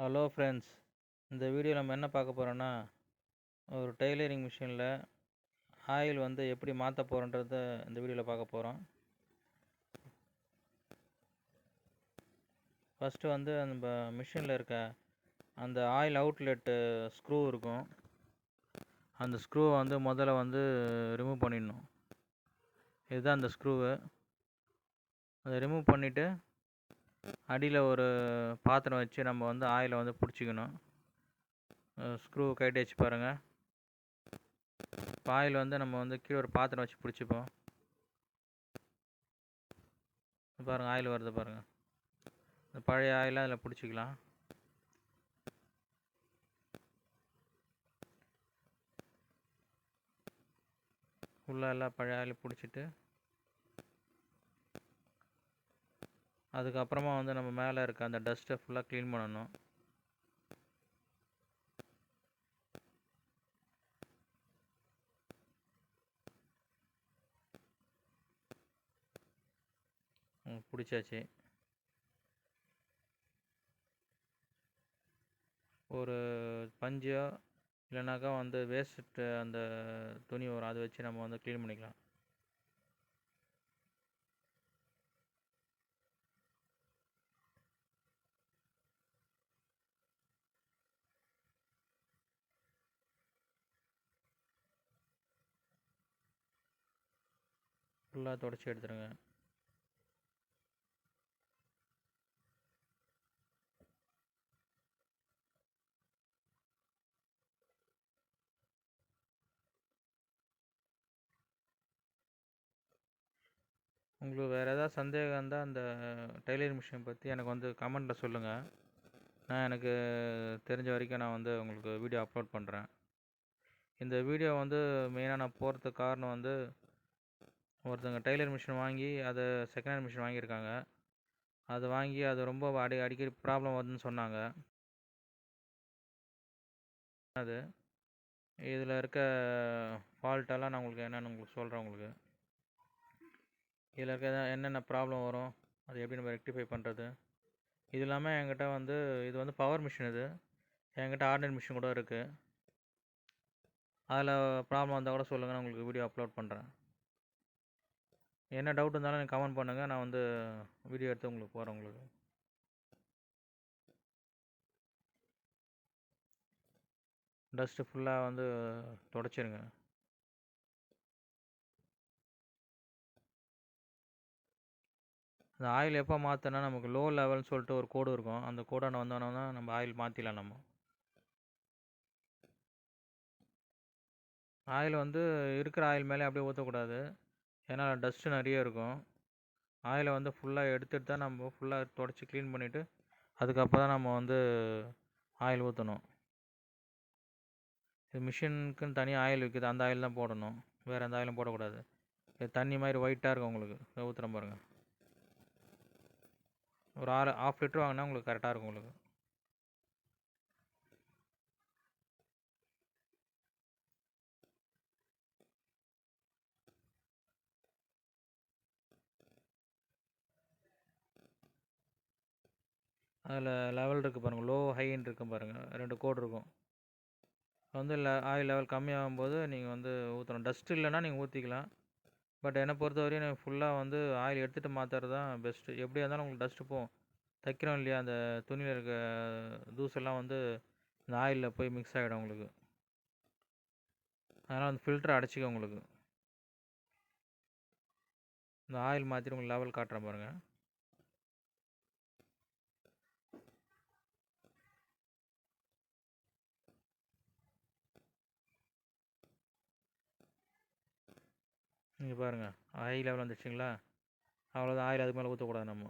Hello friends, இந்த video நம்ம என்ன பார்க்க போகிறோன்னா, ஒரு டெய்லரிங் மிஷினில் ஆயில் எப்படி மாற்ற போகிறோன்றத இந்த வீடியோவில் பார்க்க போகிறோம். ஃபஸ்ட்டு நம்ம மிஷினில் இருக்க அந்த ஆயில் அவுட்லெட்டு ஸ்க்ரூ இருக்கும். அந்த ஸ்க்ரூவை முதல்ல ரிமூவ் பண்ணிடணும். இதுதான் அந்த ஸ்க்ரூவு. அதை ரிமூவ் பண்ணிவிட்டு அடியில் ஒரு பாத்திரம் வச்சு நம்ம ஆயிலை பிடிச்சிக்கணும். ஸ்க்ரூ கைட்டு வச்சு பாருங்கள். இப்போ ஆயில் நம்ம கீழே ஒரு பாத்திரம் வச்சு பிடிச்சிப்போம். பாருங்கள், ஆயில் வருது பாருங்கள். இந்த பழைய ஆயிலாக அதில் பிடிச்சிக்கலாம். ஃபுல்லாக எல்லாம் பழைய ஆயில் பிடிச்சிட்டு அதுக்கப்புறமா நம்ம மேலே இருக்க அந்த டஸ்ட்டை ஃபுல்லாக க்ளீன் பண்ணணும். பிடிச்சாச்சு. ஒரு பஞ்சோ இல்லைனாக்கா வேஸ்ட்டு அந்த துணி வரும், அதை வச்சு நம்ம க்ளீன் பண்ணிக்கலாம். ஃபுல்லாக தொடச்சி எடுத்துருங்க. உங்களுக்கு வேறு ஏதாவது சந்தேகம் இருந்தால் அந்த டெய்லரிங் மிஷின் பற்றி எனக்கு கமெண்ட்டில் சொல்லுங்கள். நான் எனக்கு தெரிஞ்ச வரைக்கும் நான் உங்களுக்கு வீடியோ அப்லோட் பண்ணுறேன். இந்த வீடியோ மெயினாக நான் போகிறதுக்கு காரணம் ஒருத்தங்க டெய்லர் மிஷின் வாங்கி அதை செகண்ட் ஹேண்ட் மிஷின் வாங்கியிருக்காங்க. அதை வாங்கி அது ரொம்ப அடிக்கடி ப்ராப்ளம் வருதுன்னு சொன்னாங்க. அது இதில் இருக்க ஃபால்ட்டெல்லாம் நான் என்னென்னு சொல்கிறேன். இதில் இருக்க என்னென்ன ப்ராப்ளம் வரும், அது எப்படி நம்ம ரெக்டிஃபை பண்ணுறது. இது இல்லாமல் என்கிட்ட இது பவர் மிஷின். இது என்கிட்ட ஆர்டினரி மிஷின் கூட இருக்குது. அதில் ப்ராப்ளம் வந்தால் கூட சொல்லுங்கள், நான் உங்களுக்கு வீடியோ அப்லோட் பண்ணுறேன். என்ன டவுட் இருந்தாலும் எனக்கு கமெண்ட் பண்ணுங்கள், நான் வீடியோ எடுத்து உங்களுக்கு போகிறேன். டஸ்ட்டு ஃபுல்லாக தொடச்சிருங்க. அந்த ஆயில் எப்போ மாற்றினா நமக்கு லோ லெவல்னு சொல்லிட்டு ஒரு கோடு இருக்கும். அந்த கோடான வந்தோன்னா நம்ம ஆயில் மாற்றிடலாம். நம்ம ஆயில் இருக்கிற ஆயில் மேலே அப்படியே ஊற்றக்கூடாது, ஏன்னா டஸ்ட்டு நிறைய இருக்கும். ஆயிலை ஃபுல்லாக எடுத்துகிட்டு தான் நம்ம ஃபுல்லாக தொடச்சி க்ளீன் பண்ணிவிட்டு அதுக்கப்புறம் தான் நம்ம ஆயில் ஊற்றணும். இது மிஷினுக்குன்னு தனியாக ஆயில் விற்கிது, அந்த ஆயில் தான் போடணும், வேறு எந்த ஆயிலும் போடக்கூடாது. இது தண்ணி மாதிரி ஒயிட்டாக இருக்கும். உங்களுக்கு ஊற்றுறேன் பாருங்கள். ஒரு ½ லிட்டர் வாங்கினா உங்களுக்கு கரெக்டாக இருக்கும். உங்களுக்கு அதில் லெவல் இருக்குது பாருங்கள், லோ ஹைன்னு இருக்கும் பாருங்கள், 2 கோடு இருக்கும். ஆயில் லெவல் கம்மியாகும்போது நீங்கள் ஊற்றணும். டஸ்ட் இல்லைன்னா நீங்கள் ஊற்றிக்கலாம். பட் என்னை பொறுத்தவரையும் நீங்கள் ஃபுல்லாக ஆயில் எடுத்துகிட்டு மாற்றுறது தான் பெஸ்ட்டு. எப்படியா இருந்தாலும் உங்களுக்கு டஸ்ட்டு போகும். தைக்கிறோம் இல்லையா, அந்த துணியில் இருக்க தூசெல்லாம் இந்த ஆயிலில் போய் மிக்ஸ் ஆகிடும் உங்களுக்கு. அதனால் ஃபில்டரை அடைச்சிக்க. உங்களுக்கு இந்த ஆயில் மாற்றிட்டு உங்களுக்கு லெவல் காட்டுறேன் பாருங்கள். நீங்கள் பாருங்கள், ஹை லெவல் வந்துடுச்சிங்களா. அவ்வளோதான், ஆயில் அதுக்கு மேலே ஊற்றக்கூடாது நம்ம.